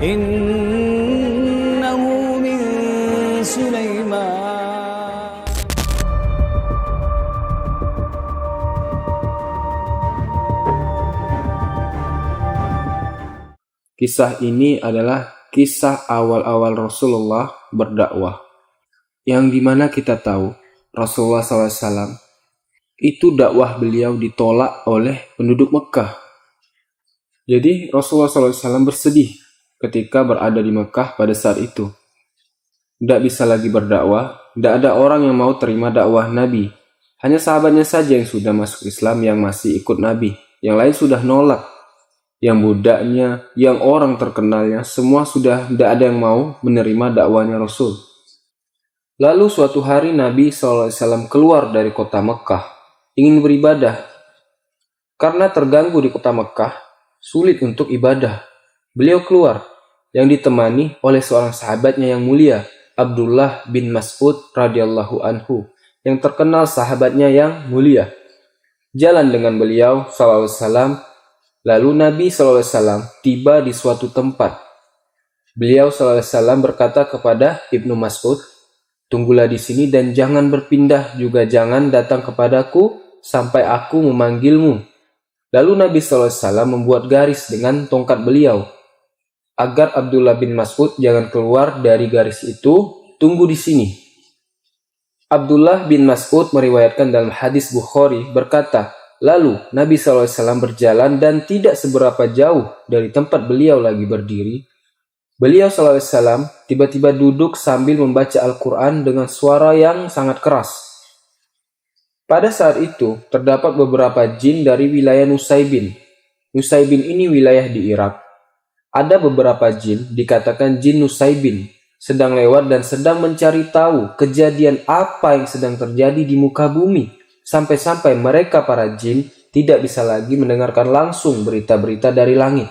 innahu min Sulaiman. Kisah ini adalah kisah awal-awal Rasulullah berdakwah, yang dimana kita tahu Rasulullah SAW itu dakwah beliau ditolak oleh penduduk Mekah. Jadi Rasulullah SAW bersedih ketika berada di Mekah pada saat itu. Tidak bisa lagi berdakwah, tidak ada orang yang mau terima dakwah Nabi. Hanya sahabatnya saja yang sudah masuk Islam yang masih ikut Nabi. Yang lain sudah nolak. Yang budaknya, yang orang terkenalnya, semua sudah tidak ada yang mau menerima dakwahnya Rasul. Lalu suatu hari Nabi SAW keluar dari kota Mekah, ingin beribadah. Karena terganggu di kota Mekah, sulit untuk ibadah. Beliau keluar, yang ditemani oleh seorang sahabatnya yang mulia, Abdullah bin Mas'ud radhiyallahu anhu, yang terkenal sahabatnya yang mulia. Jalan dengan beliau SAW. Lalu Nabi SAW tiba di suatu tempat. Beliau SAW berkata kepada Ibnu Mas'ud, "Tunggulah di sini dan jangan berpindah, juga jangan datang kepadaku sampai aku memanggilmu." Lalu Nabi SAW membuat garis dengan tongkat beliau, agar Abdullah bin Mas'ud jangan keluar dari garis itu, tunggu di sini. Abdullah bin Mas'ud meriwayatkan dalam hadis Bukhari berkata, lalu Nabi SAW berjalan dan tidak seberapa jauh dari tempat beliau lagi berdiri. Beliau SAW tiba-tiba duduk sambil membaca Al-Quran dengan suara yang sangat keras. Pada saat itu terdapat beberapa jin dari wilayah Nusaybin. Nusaybin ini wilayah di Irak. Ada beberapa jin, dikatakan jin Nusaybin, sedang lewat dan sedang mencari tahu kejadian apa yang sedang terjadi di muka bumi. Sampai-sampai mereka para jin tidak bisa lagi mendengarkan langsung berita-berita dari langit.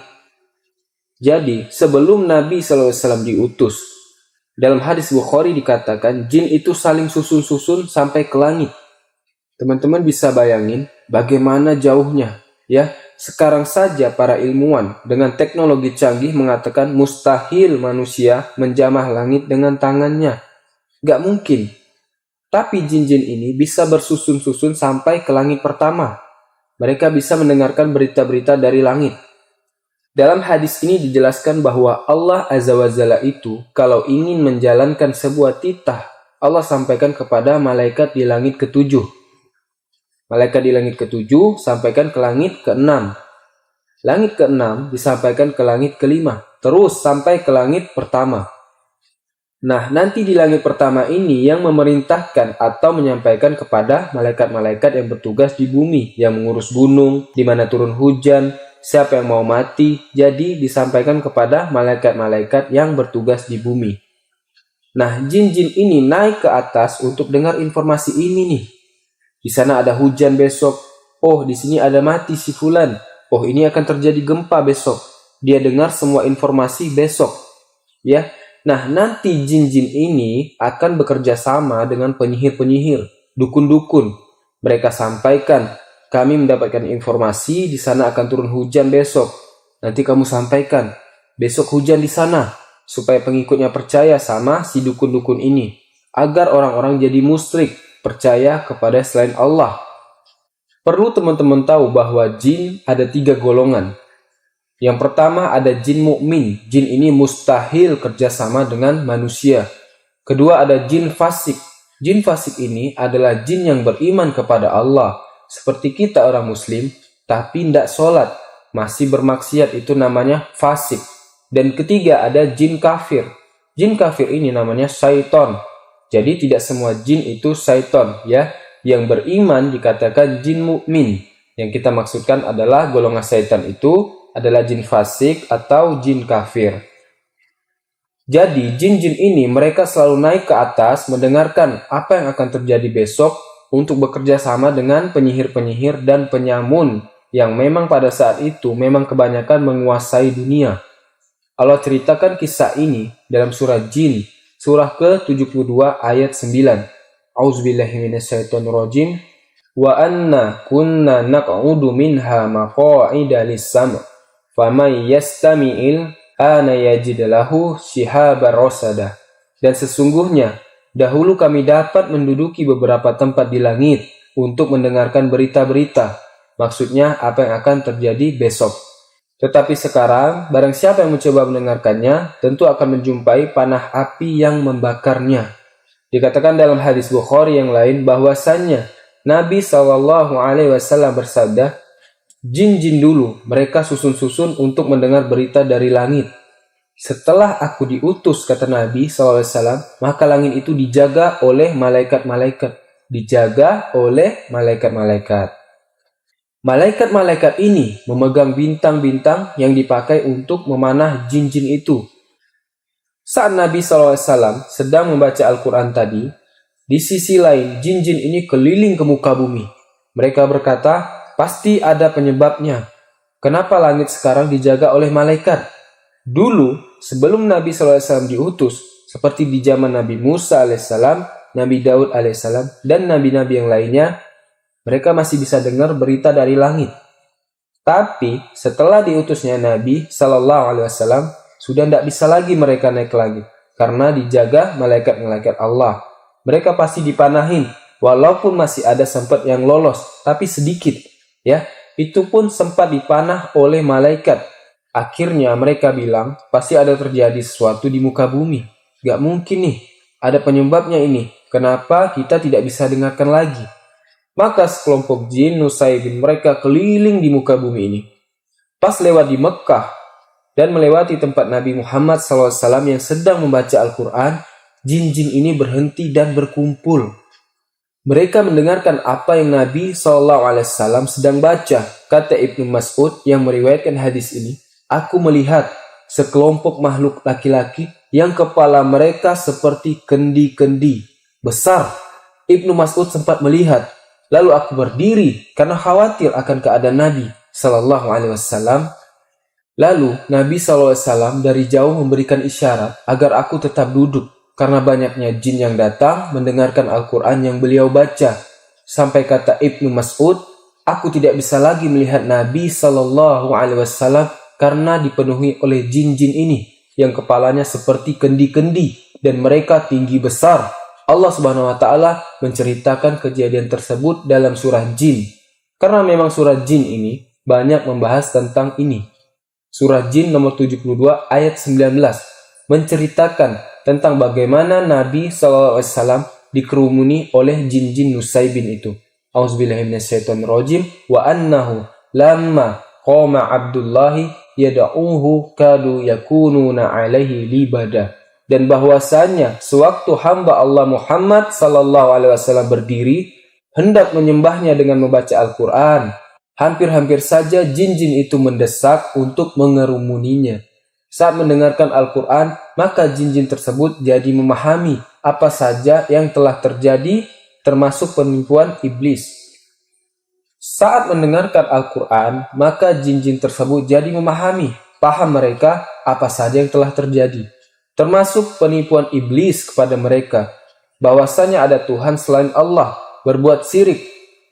Jadi, sebelum Nabi SAW diutus, dalam hadis Bukhari dikatakan jin itu saling susun-susun sampai ke langit. Teman-teman bisa bayangin bagaimana jauhnya, ya? Sekarang saja para ilmuwan dengan teknologi canggih mengatakan mustahil manusia menjamah langit dengan tangannya. Gak mungkin. Tapi jin-jin ini bisa bersusun-susun sampai ke langit pertama. Mereka bisa mendengarkan berita-berita dari langit. Dalam hadis ini dijelaskan bahwa Allah Azza wa Jalla itu kalau ingin menjalankan sebuah titah, Allah sampaikan kepada malaikat di langit ketujuh. Malaikat di langit ketujuh sampaikan ke langit keenam. Langit keenam disampaikan ke langit kelima. Terus sampai ke langit pertama. Nah, nanti di langit pertama ini yang memerintahkan atau menyampaikan kepada malaikat-malaikat yang bertugas di bumi, yang mengurus gunung, di mana turun hujan, siapa yang mau mati, jadi disampaikan kepada malaikat-malaikat yang bertugas di bumi. Nah, jin-jin ini naik ke atas untuk dengar informasi ini nih. Di sana ada hujan besok. Oh, di sini ada mati si fulan. Oh, ini akan terjadi gempa besok. Dia dengar semua informasi besok. Ya. Nah, nanti jin-jin ini akan bekerja sama dengan penyihir-penyihir, dukun-dukun. Mereka sampaikan, kami mendapatkan informasi di sana akan turun hujan besok. Nanti kamu sampaikan, besok hujan di sana, supaya pengikutnya percaya sama si dukun-dukun ini. Agar orang-orang jadi musyrik, percaya kepada selain Allah. Perlu teman-teman tahu bahwa jin ada 3 golongan. Yang pertama ada jin mukmin. Jin ini mustahil kerjasama dengan manusia. Kedua ada jin fasik. Jin fasik ini adalah jin yang beriman kepada Allah. Seperti kita orang muslim, tapi tidak sholat. Masih bermaksiat, itu namanya fasik. Dan ketiga ada jin kafir. Jin kafir ini namanya syaiton. Jadi tidak semua jin itu syaiton, ya. Yang beriman dikatakan jin mukmin. Yang kita maksudkan adalah golongan syaitan itu adalah jin fasik atau jin kafir. Jadi jin-jin ini mereka selalu naik ke atas mendengarkan apa yang akan terjadi besok untuk bekerja sama dengan penyihir-penyihir dan penyamun yang memang pada saat itu memang kebanyakan menguasai dunia. Allah ceritakan kisah ini dalam surah Jin, surah ke-72 ayat 9. A'udzubillahi minasyaitonirrajim. Wa anna kunna naq'udu minha maq'ida lis-sam'. Faman yastami'il ana yajid lahu shihabar rasada. Dan sesungguhnya dahulu kami dapat menduduki beberapa tempat di langit untuk mendengarkan berita-berita, maksudnya apa yang akan terjadi besok. Tetapi sekarang, barang siapa yang mencoba mendengarkannya, tentu akan menjumpai panah api yang membakarnya. Dikatakan dalam hadis Bukhari yang lain bahwasannya Nabi SAW bersabda, jin-jin dulu mereka susun-susun untuk mendengar berita dari langit. Setelah aku diutus, kata Nabi SAW, maka langit itu dijaga oleh malaikat-malaikat. Dijaga oleh malaikat-malaikat. Malaikat-malaikat ini memegang bintang-bintang yang dipakai untuk memanah jin-jin itu. Saat Nabi SAW sedang membaca Al-Quran tadi, di sisi lain jin-jin ini keliling ke muka bumi. Mereka berkata, pasti ada penyebabnya. Kenapa langit sekarang dijaga oleh malaikat? Dulu, sebelum Nabi SAW diutus, seperti di zaman Nabi Musa AS, Nabi Daud AS, dan nabi-nabi yang lainnya, mereka masih bisa dengar berita dari langit. Tapi setelah diutusnya Nabi SAW, sudah tidak bisa lagi mereka naik ke langit, karena dijaga malaikat-malaikat Allah. Mereka pasti dipanahin, walaupun masih ada sempat yang lolos, tapi sedikit. Ya, itu pun sempat dipanah oleh malaikat. Akhirnya mereka bilang, pasti ada terjadi sesuatu di muka bumi. Gak mungkin nih, ada penyebabnya ini. Kenapa kita tidak bisa dengarkan lagi? Maka sekelompok jin Nusaybin mereka keliling di muka bumi ini. Pas lewat di Mekah dan melewati tempat Nabi Muhammad SAW yang sedang membaca Al-Quran, jin-jin ini berhenti dan berkumpul. Mereka mendengarkan apa yang Nabi SAW sedang baca. Kata Ibnu Mas'ud yang meriwayatkan hadis ini, aku melihat sekelompok makhluk laki-laki yang kepala mereka seperti kendi-kendi besar. Ibnu Mas'ud sempat melihat, lalu aku berdiri karena khawatir akan keadaan Nabi SAW. Lalu Nabi SAW dari jauh memberikan isyarat agar aku tetap duduk karena banyaknya jin yang datang mendengarkan Al-Quran yang beliau baca. Sampai kata Ibnu Mas'ud, aku tidak bisa lagi melihat Nabi SAW karena dipenuhi oleh jin-jin ini yang kepalanya seperti kendi-kendi dan mereka tinggi besar. Allah Subhanahu wa taala menceritakan kejadian tersebut dalam surah Jin. Karena memang surah Jin ini banyak membahas tentang ini. Surah Jin nomor 72 ayat 19 menceritakan tentang bagaimana Nabi SAW dikerumuni oleh jin-jin Nusaybin itu. Auzubillahi minasyaitonirrajim wa annahu lamma qama Abdullahi yad'uhu kadu yakununa alaihi libada. Dan bahwasanya sewaktu hamba Allah Muhammad SAW berdiri hendak menyembahnya dengan membaca Al-Quran, hampir-hampir saja jin-jin itu mendesak untuk mengerumuninya. Saat mendengarkan Al-Quran, maka jin-jin tersebut jadi memahami apa saja yang telah terjadi, termasuk penipuan iblis. Saat mendengarkan Al-Quran, maka jin-jin tersebut jadi memahami, paham mereka apa saja yang telah terjadi, termasuk penipuan iblis kepada mereka, bahwasanya ada Tuhan selain Allah, berbuat syirik.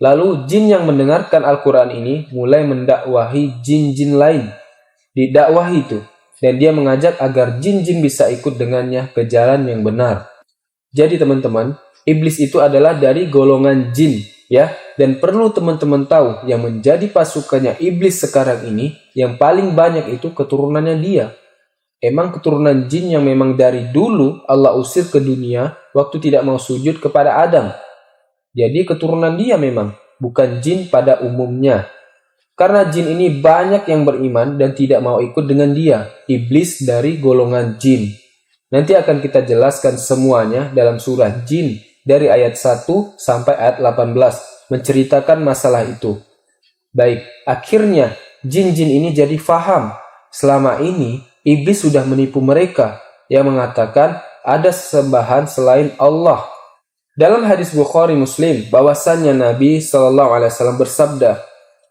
Lalu jin yang mendengarkan Al-Quran ini mulai mendakwahi jin-jin lain. Didakwahi itu, dan dia mengajak agar jin-jin bisa ikut dengannya ke jalan yang benar. Jadi teman-teman, iblis itu adalah dari golongan jin, ya. Dan perlu teman-teman tahu, yang menjadi pasukannya iblis sekarang ini, yang paling banyak itu keturunannya dia. Emang keturunan jin yang memang dari dulu Allah usir ke dunia waktu tidak mau sujud kepada Adam. Jadi keturunan dia memang, bukan jin pada umumnya. Karena jin ini banyak yang beriman dan tidak mau ikut dengan dia, iblis dari golongan jin. Nanti akan kita jelaskan semuanya dalam surah Jin dari ayat 1 sampai ayat 18, menceritakan masalah itu. Baik, akhirnya jin-jin ini jadi faham. Selama ini iblis sudah menipu mereka yang mengatakan ada sesembahan selain Allah. Dalam hadis Bukhari Muslim, bahwasannya Nabi SAW bersabda,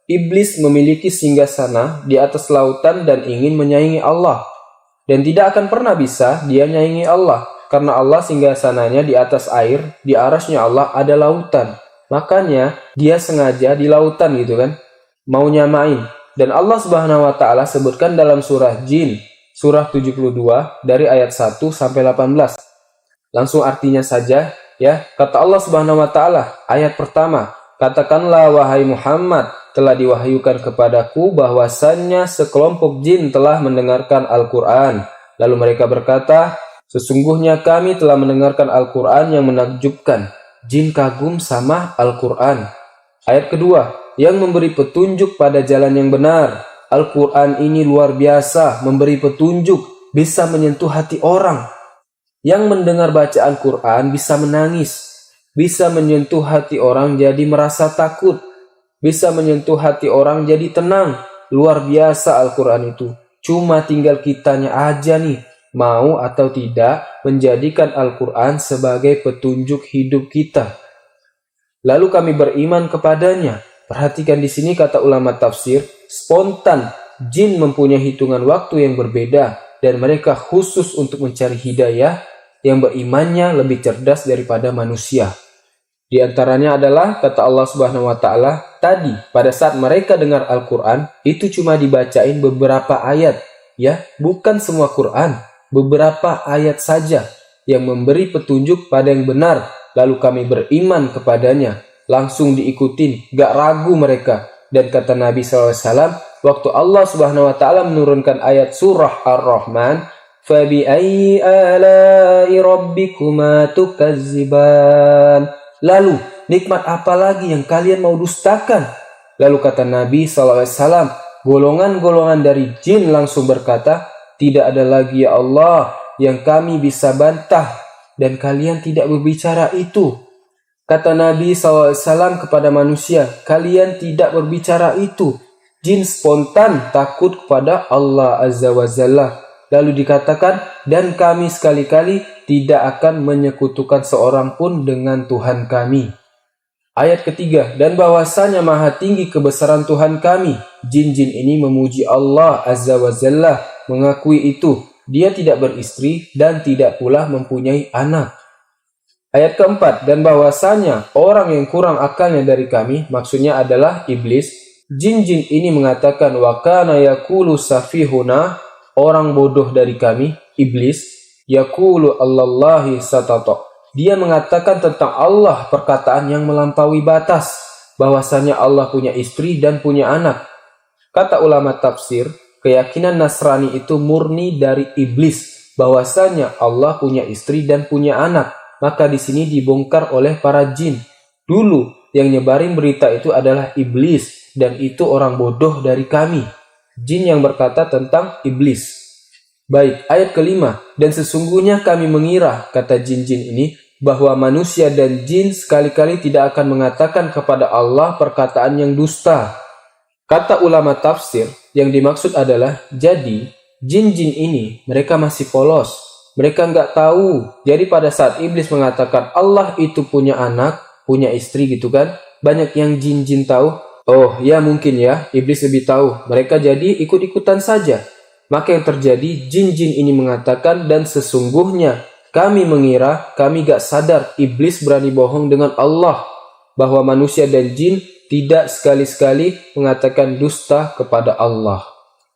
iblis memiliki singgasana di atas lautan dan ingin menyaingi Allah. Dan tidak akan pernah bisa dia nyaingi Allah, karena Allah singgasananya di atas air, di arasnya Allah ada lautan. Makanya dia sengaja di lautan gitu kan, mau nyamain. Dan Allah Subhanahu wa taala sebutkan dalam surah Jin, surah 72 dari ayat 1 sampai 18. Langsung artinya saja ya. Kata Allah Subhanahu wa taala, ayat pertama, katakanlah wahai Muhammad, telah diwahyukan kepadaku bahwasannya sekelompok jin telah mendengarkan Al-Qur'an. Lalu mereka berkata, sesungguhnya kami telah mendengarkan Al-Qur'an yang menakjubkan. Jin kagum sama Al-Qur'an. Ayat kedua, yang memberi petunjuk pada jalan yang benar. Al-Qur'an ini luar biasa, memberi petunjuk, bisa menyentuh hati orang. Yang mendengar bacaan Quran bisa menangis, bisa menyentuh hati orang jadi merasa takut, bisa menyentuh hati orang jadi tenang. Luar biasa Al-Quran itu. Cuma tinggal kitanya aja nih, mau atau tidak menjadikan Al-Quran sebagai petunjuk hidup kita. Lalu kami beriman kepadanya. Perhatikan di sini kata ulama tafsir, spontan, jin mempunyai hitungan waktu yang berbeda dan mereka khusus untuk mencari hidayah. Yang berimannya lebih cerdas daripada manusia. Di antaranya adalah kata Allah Subhanahu wa taala, tadi pada saat mereka dengar Al-Qur'an itu cuma dibacain beberapa ayat, ya, bukan semua Quran, beberapa ayat saja yang memberi petunjuk pada yang benar, lalu kami beriman kepadanya, langsung diikutin, gak ragu mereka. Dan kata Nabi SAW, waktu Allah Subhanahu wa taala menurunkan ayat surah Ar-Rahman, فَبِأَيِّ آلَاءِ رَبِّكُمَا تُكَذِّبَانِ. Lalu, nikmat apa lagi yang kalian mau dustakan? Lalu kata Nabi SAW, golongan-golongan dari jin langsung berkata, tidak ada lagi ya Allah yang kami bisa bantah dan kalian tidak berbicara itu. Kata Nabi SAW kepada manusia, kalian tidak berbicara itu. Jin spontan takut kepada Allah Azza wa Jalla. Lalu dikatakan, dan kami sekali-kali tidak akan menyekutukan seorang pun dengan Tuhan kami. Ayat ketiga, dan bahwasanya maha tinggi kebesaran Tuhan kami. Jin-jin ini memuji Allah Azza wa Jalla, mengakui itu. Dia tidak beristri dan tidak pula mempunyai anak. Ayat keempat, dan bahwasanya orang yang kurang akalnya dari kami, maksudnya adalah iblis. Jin-jin ini mengatakan, wa kana yaqulu safihuna, orang bodoh dari kami, iblis, yaqulu Allahi satato. Dia mengatakan tentang Allah perkataan yang melampaui batas, bahwasanya Allah punya istri dan punya anak. Kata ulama tafsir, keyakinan Nasrani itu murni dari iblis, bahwasanya Allah punya istri dan punya anak. Maka di sini dibongkar oleh para jin. Dulu yang nyebarin berita itu adalah iblis, dan itu orang bodoh dari kami. Jin yang berkata tentang iblis. Baik, ayat kelima. Dan sesungguhnya kami mengira, kata jin-jin ini, bahwa manusia dan jin sekali-kali tidak akan mengatakan kepada Allah perkataan yang dusta. Kata ulama tafsir, yang dimaksud adalah, jadi jin-jin ini mereka masih polos. Mereka nggak tahu. Jadi pada saat iblis mengatakan Allah itu punya anak, punya istri gitu kan, banyak yang jin-jin tahu. Oh ya mungkin ya, iblis lebih tahu. Mereka jadi ikut-ikutan saja. Maka yang terjadi, jin-jin ini mengatakan, dan sesungguhnya kami mengira, kami gak sadar iblis berani bohong dengan Allah. Bahwa manusia dan jin tidak sekali-sekali mengatakan dusta kepada Allah.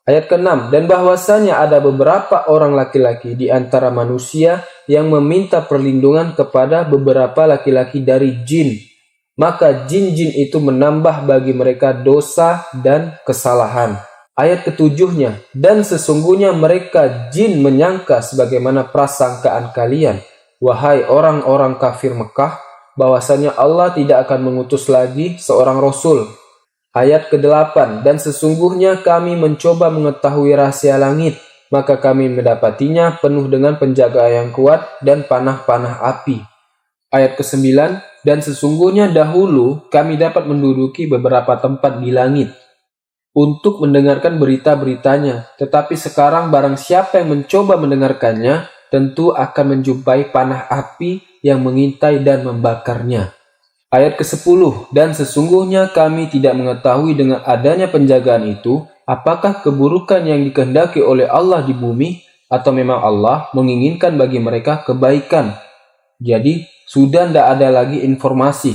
Ayat ke-6, dan bahwasanya ada beberapa orang laki-laki di antara manusia yang meminta perlindungan kepada beberapa laki-laki dari jin. Maka jin-jin itu menambah bagi mereka dosa dan kesalahan. Ayat ketujuhnya, dan sesungguhnya mereka jin menyangka sebagaimana prasangkaan kalian, wahai orang-orang kafir Mekah, bahwasanya Allah tidak akan mengutus lagi seorang Rasul. Ayat ke-8, dan sesungguhnya kami mencoba mengetahui rahasia langit, maka kami mendapatinya penuh dengan penjagaan yang kuat dan panah-panah api. Ayat ke-9, dan sesungguhnya dahulu kami dapat menduduki beberapa tempat di langit untuk mendengarkan berita-beritanya. Tetapi sekarang barang siapa yang mencoba mendengarkannya, tentu akan menjumpai panah api yang mengintai dan membakarnya. Ayat ke-10, dan sesungguhnya kami tidak mengetahui dengan adanya penjagaan itu, apakah keburukan yang dikehendaki oleh Allah di bumi, atau memang Allah menginginkan bagi mereka kebaikan. Jadi, sudah tidak ada lagi informasi.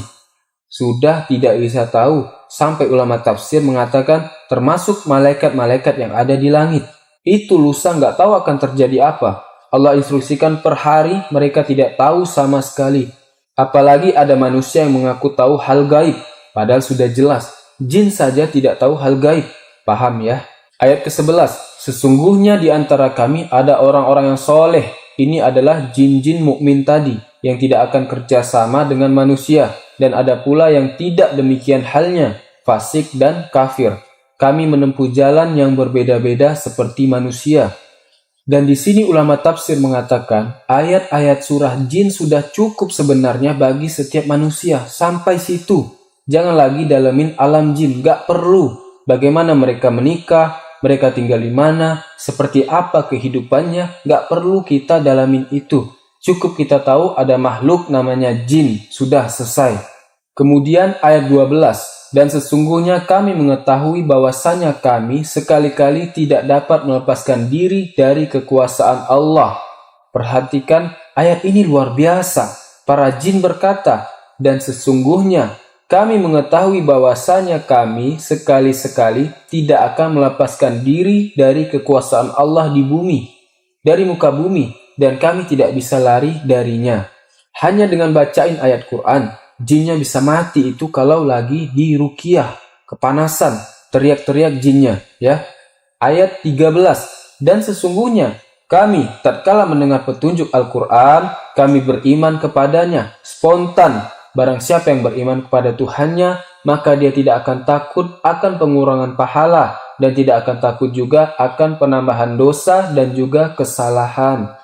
Sudah tidak bisa tahu. Sampai ulama tafsir mengatakan termasuk malaikat-malaikat yang ada di langit. Itu lusa nggak tahu akan terjadi apa. Allah instruksikan per hari mereka tidak tahu sama sekali. Apalagi ada manusia yang mengaku tahu hal gaib. Padahal sudah jelas, jin saja tidak tahu hal gaib. Paham ya? Ayat ke-11. Sesungguhnya di antara kami ada orang-orang yang soleh. Ini adalah jin-jin mukmin tadi yang tidak akan kerjasama dengan manusia. Dan ada pula yang tidak demikian halnya, fasik dan kafir. Kami menempuh jalan yang berbeda-beda seperti manusia. Dan di sini ulama tafsir mengatakan, ayat-ayat surah jin sudah cukup sebenarnya bagi setiap manusia. Sampai situ. Jangan lagi dalamin alam jin, gak perlu. Bagaimana mereka menikah, mereka tinggal di mana, seperti apa kehidupannya, gak perlu kita dalamin itu. Cukup kita tahu ada makhluk namanya jin, sudah selesai. Kemudian ayat 12. Dan sesungguhnya kami mengetahui bahwasanya kami sekali-kali tidak dapat melepaskan diri dari kekuasaan Allah. Perhatikan ayat ini luar biasa. Para jin berkata, dan sesungguhnya kami mengetahui bahwasanya kami sekali-sekali tidak akan melepaskan diri dari kekuasaan Allah di bumi, dari muka bumi, dan kami tidak bisa lari darinya. Hanya dengan bacain ayat Quran, jinnya bisa mati itu kalau lagi di ruqyah, kepanasan, teriak-teriak jinnya, ya. Ayat 13. Dan sesungguhnya kami tatkala mendengar petunjuk Al-Quran, kami beriman kepadanya spontan. Barang siapa yang beriman kepada Tuhannya, maka dia tidak akan takut akan pengurangan pahala dan tidak akan takut juga akan penambahan dosa dan juga kesalahan.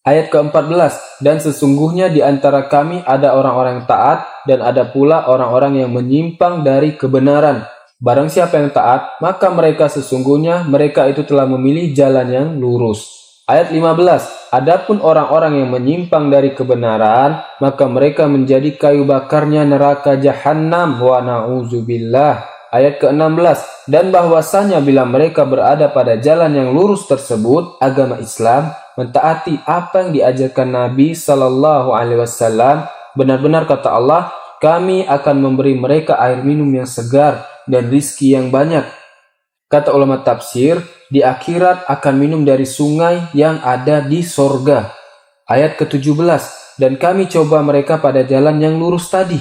Ayat ke-14. Dan sesungguhnya di antara kami ada orang-orang yang taat dan ada pula orang-orang yang menyimpang dari kebenaran. Barang siapa yang taat, maka mereka sesungguhnya mereka itu telah memilih jalan yang lurus. Ayat 15. Adapun orang-orang yang menyimpang dari kebenaran, maka mereka menjadi kayu bakarnya neraka jahanam, wa na'udzubillah. Ayat ke-16. Dan bahwasanya bila mereka berada pada jalan yang lurus tersebut, agama Islam, mentaati apa yang diajarkan Nabi Sallallahu Alaihi Wasallam, benar-benar kata Allah, kami akan memberi mereka air minum yang segar dan rizki yang banyak. Kata ulama tafsir, di akhirat akan minum dari sungai yang ada di sorga. Ayat ke-17. Dan kami coba mereka pada jalan yang lurus tadi.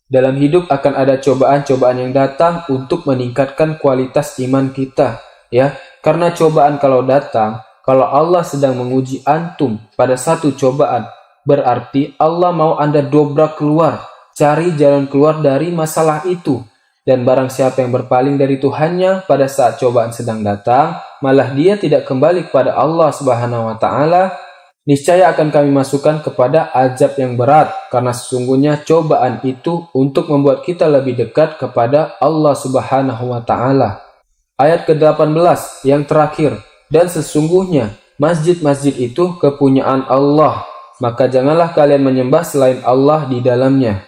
Dalam hidup akan ada cobaan-cobaan yang datang untuk meningkatkan kualitas iman kita, ya. Karena cobaan kalau datang, kalau Allah sedang menguji antum pada satu cobaan, berarti Allah mau Anda dobrak keluar, cari jalan keluar dari masalah itu. Dan barang siapa yang berpaling dari Tuhannya pada saat cobaan sedang datang, malah dia tidak kembali kepada Allah Subhanahu wa taala, niscaya akan kami masukkan kepada azab yang berat, karena sesungguhnya cobaan itu untuk membuat kita lebih dekat kepada Allah Subhanahu wa taala. Ayat ke-18 yang terakhir. Dan sesungguhnya masjid-masjid itu kepunyaan Allah, maka janganlah kalian menyembah selain Allah di dalamnya.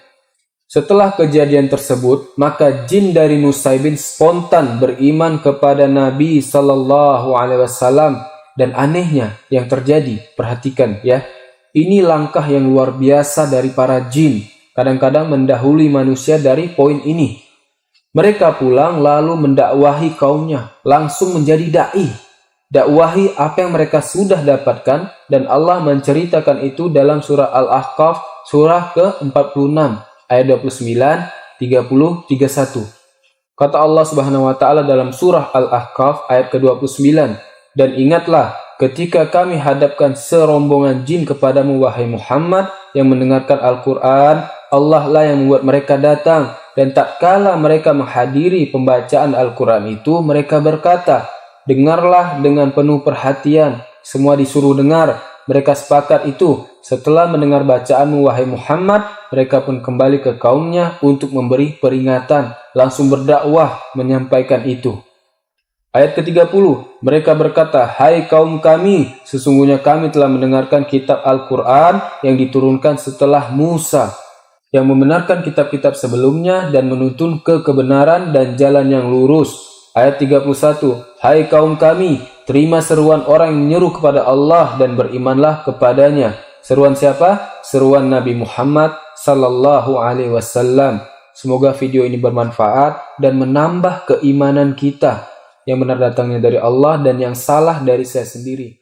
Setelah kejadian tersebut, maka jin dari Nusaybin spontan beriman kepada Nabi Sallallahu Alaihi Wasallam. Dan anehnya yang terjadi, perhatikan ya, ini langkah yang luar biasa dari para jin, kadang-kadang mendahului manusia dari poin ini. Mereka pulang lalu mendakwahi kaumnya, langsung menjadi da'i. Dakwahi apa yang mereka sudah dapatkan, dan Allah menceritakan itu dalam surah Al-Ahqaf, surah ke-46, ayat 29, 30, 31. Kata Allah Subhanahu wa taala dalam surah Al-Ahqaf ayat ke-29, dan ingatlah ketika kami hadapkan serombongan jin kepadamu wahai Muhammad yang mendengarkan Al-Quran, Allah lah yang membuat mereka datang, dan tatkala mereka menghadiri pembacaan Al-Quran itu, mereka berkata, dengarlah dengan penuh perhatian. Semua disuruh dengar. Mereka sepakat itu. Setelah mendengar bacaanmu wahai Muhammad, mereka pun kembali ke kaumnya untuk memberi peringatan, langsung berdakwah menyampaikan itu. Ayat ke-30, mereka berkata, hai kaum kami, sesungguhnya kami telah mendengarkan kitab Al-Quran yang diturunkan setelah Musa, yang membenarkan kitab-kitab sebelumnya dan menuntun ke kebenaran dan jalan yang lurus. Ayat 31, hai kaum kami, terima seruan orang yang menyeru kepada Allah dan berimanlah kepadanya. Seruan siapa? Seruan Nabi Muhammad Sallallahu Alaihi Wasallam. Semoga video ini bermanfaat dan menambah keimanan kita. yang benar datangnya dari Allah dan yang salah dari saya sendiri.